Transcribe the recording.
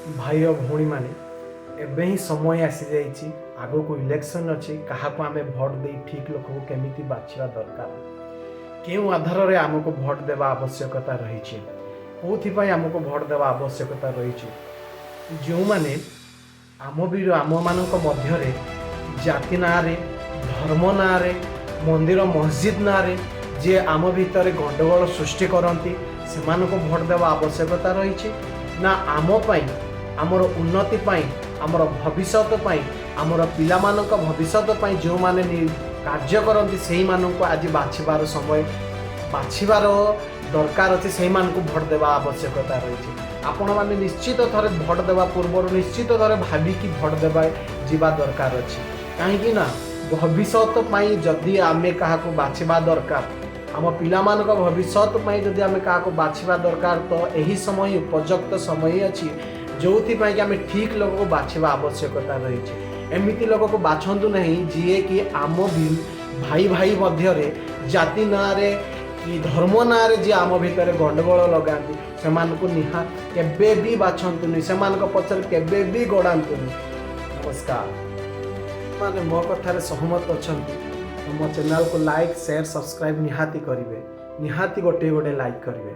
भाई और भौणी माने एबे ही समय आसी जाइए आग को इलेक्शन अच्छी क्या आम भोट दे ठीक लोक को केमी बाछा दरकार क्यों आधार में आमको भोट देवा आवश्यकता रही कौन आमको भोट देवा आवश्यकता रही जो मैंने आम मान मध्य जाति ना धर्म ना मंदिर मस्जिद ना जे आम भितर गंडगोल सृष्टि करती से भोट देवा आवश्यकता रही ना आम आमर उन्नति आमर भविष्य आमर पिला भविष्य जो माने कार्य करती से आज बाछिबार समय बाछिबार दरकार अच्छे से भोट देवा आवश्यकता रही आपण मैंने निश्चित थरे भोट देवा पूर्व निश्चित थरे भाविकी भोट देवा जीवा दरकार अच्छे कहीं भविष्य जदि आमे क्या बाछिबा दरकार आम पिला भविष्य जदि आमे क्या बाछिबा दरकार तो यही समय उपयुक्त समय अच्छी जो आम ठीक लोक को बाछिबा आवश्यकता रही एमती लोक को बाछंतु नहीं जी कि आम भाई भाई मध्य जाति ना कि धर्म ना जी आम भितर गंडगोल लगाती से निहा केबे भी बाछंतुनि से पचर केबे भी गड़ातुनि। नमस्कार माने मो कथार सहमत अच्छा तो मो चैनल को लाइक शेयर सब्सक्राइब निहाती करेंगे निहाती गोटे गोटे लाइक करेंगे।